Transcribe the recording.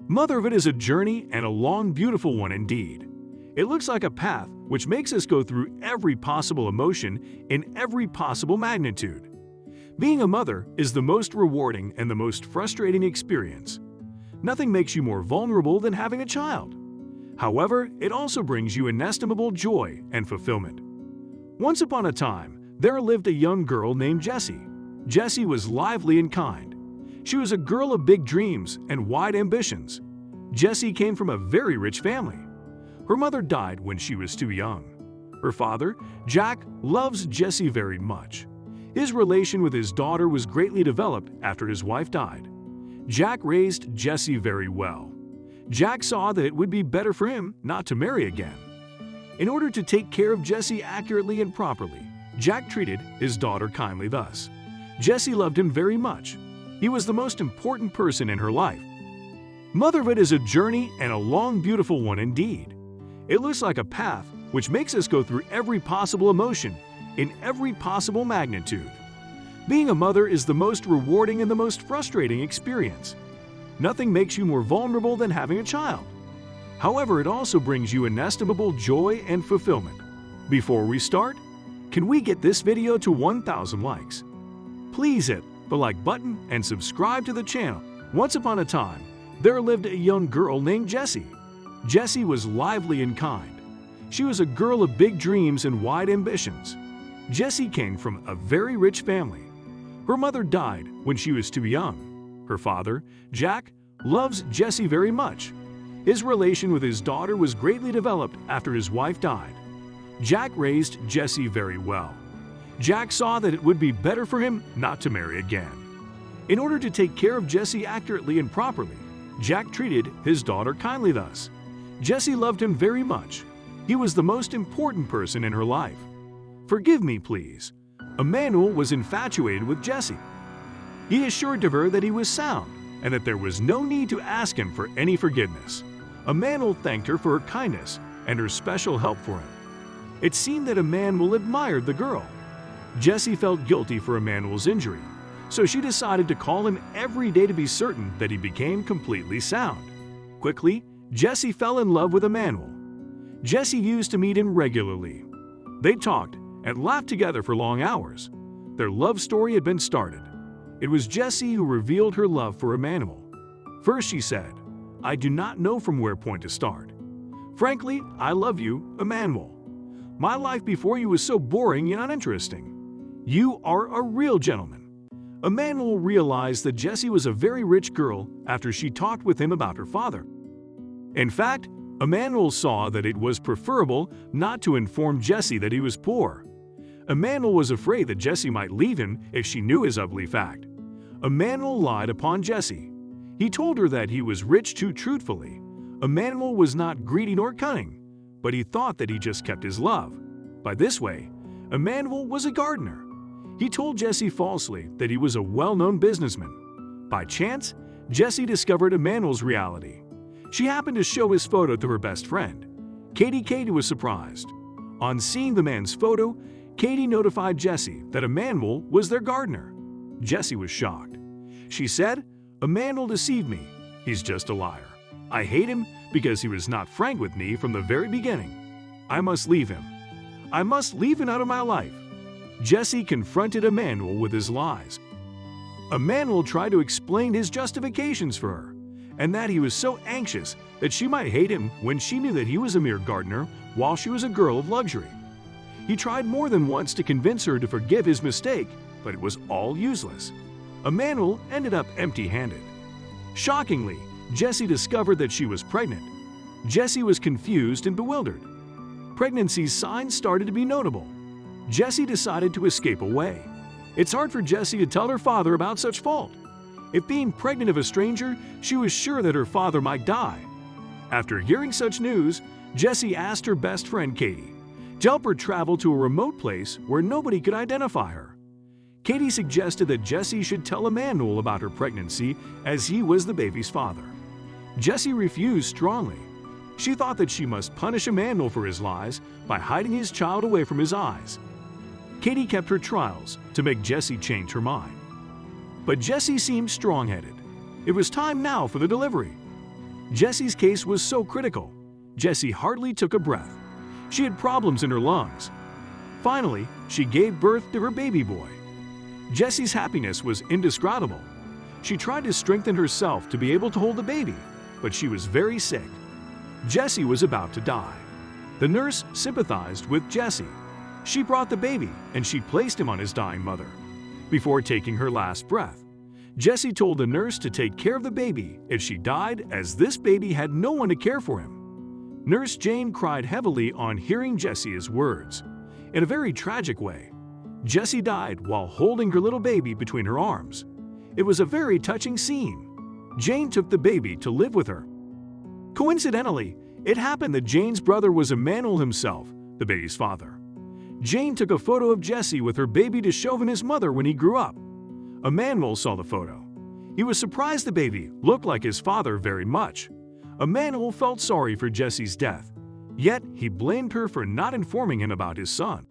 Motherhood is a journey and a long, beautiful one indeed. It looks like a path which makes us go through every possible emotion in every possible magnitude. Being a mother is the most rewarding and the most frustrating experience. Nothing makes you more vulnerable than having a child. However, it also brings you inestimable joy and fulfillment. Once upon a time, there lived a young girl named Jessie. Jessie was lively and kind. She was a girl of big dreams and wide ambitions. Jessie came from a very rich family. Her mother died when she was too young. Her father, Jack, loves Jessie very much. His relation with his daughter was greatly developed after his wife died. Jack raised Jessie very well. Jack saw that it would be better for him not to marry again. In order to take care of Jessie accurately and properly, Jack treated his daughter kindly thus. Jessie loved him very much. He was the most important person in her life. Motherhood is a journey and a long, beautiful one indeed. It looks like a path which makes us go through every possible emotion in every possible magnitude. Being a mother is the most rewarding and the most frustrating experience. Nothing makes you more vulnerable than having a child. However, it also brings you inestimable joy and fulfillment. Before we start, can we get this video to 1,000 likes? Please hit the like button and subscribe to the channel. Once upon a time, there lived a young girl named Jessie. Jessie was lively and kind. She was a girl of big dreams and wide ambitions. Jessie came from a very rich family. Her mother died when she was too young. Her father, Jack, loves Jessie very much. His relation with his daughter was greatly developed after his wife died. Jack raised Jessie very well. Jack saw that it would be better for him not to marry again. In order to take care of Jessie accurately and properly, Jack treated his daughter kindly thus. Jessie loved him very much. He was the most important person in her life. Forgive me, please. Emmanuel was infatuated with Jessie. He assured to her that he was sound and that there was no need to ask him for any forgiveness. Emmanuel thanked her for her kindness and her special help for him. It seemed that Emmanuel admired the girl. Jessie felt guilty for Emmanuel's injury, so she decided to call him every day to be certain that he became completely sound. Quickly, Jessie fell in love with Emmanuel. Jessie used to meet him regularly. They talked and laughed together for long hours. Their love story had been started. It was Jessie who revealed her love for Emmanuel. First she said, "I do not know from where point to start. Frankly, I love you, Emmanuel. My life before you was so boring yet uninteresting. You are a real gentleman." Emmanuel realized that Jessie was a very rich girl after she talked with him about her father. In fact, Emmanuel saw that it was preferable not to inform Jessie that he was poor. Emmanuel was afraid that Jessie might leave him if she knew his ugly fact. Emmanuel lied upon Jessie. He told her that he was rich too truthfully. Emmanuel was not greedy nor cunning, but he thought that he just kept his love. By this way, Emmanuel was a gardener. He told Jessie falsely that he was a well-known businessman. By chance, Jessie discovered Emmanuel's reality. She happened to show his photo to her best friend. Katie was surprised. On seeing the man's photo, Katie notified Jessie that Emmanuel was their gardener. Jessie was shocked. She said, "Emmanuel deceived me. He's just a liar. I hate him because he was not frank with me from the very beginning. I must leave him. I must leave him out of my life." Jessie confronted Emmanuel with his lies. Emmanuel tried to explain his justifications for her, and that he was so anxious that she might hate him when she knew that he was a mere gardener while she was a girl of luxury. He tried more than once to convince her to forgive his mistake, but it was all useless. Emmanuel ended up empty-handed. Shockingly, Jessie discovered that she was pregnant. Jessie was confused and bewildered. Pregnancy signs started to be notable. Jessie decided to escape away. It's hard for Jessie to tell her father about such fault. If being pregnant of a stranger, she was sure that her father might die. After hearing such news, Jessie asked her best friend Katie to help her travel to a remote place where nobody could identify her. Katie suggested that Jessie should tell Emmanuel about her pregnancy as he was the baby's father. Jessie refused strongly. She thought that she must punish Emmanuel for his lies by hiding his child away from his eyes. Katie kept her trials to make Jessie change her mind. But Jessie seemed strong-headed. It was time now for the delivery. Jessie's case was so critical. Jessie hardly took a breath. She had problems in her lungs. Finally, she gave birth to her baby boy. Jessie's happiness was indescribable. She tried to strengthen herself to be able to hold the baby, but she was very sick. Jessie was about to die. The nurse sympathized with Jessie. She brought the baby and she placed him on his dying mother. Before taking her last breath, Jessie told the nurse to take care of the baby if she died, as this baby had no one to care for him. Nurse Jane cried heavily on hearing Jessie's words. In a very tragic way, Jessie died while holding her little baby between her arms. It was a very touching scene. Jane took the baby to live with her. Coincidentally, it happened that Jane's brother was Emmanuel himself, the baby's father. Jane took a photo of Jessie with her baby to show him his mother when he grew up. Emmanuel saw the photo. He was surprised the baby looked like his father very much. Emmanuel felt sorry for Jessie's death, yet he blamed her for not informing him about his son.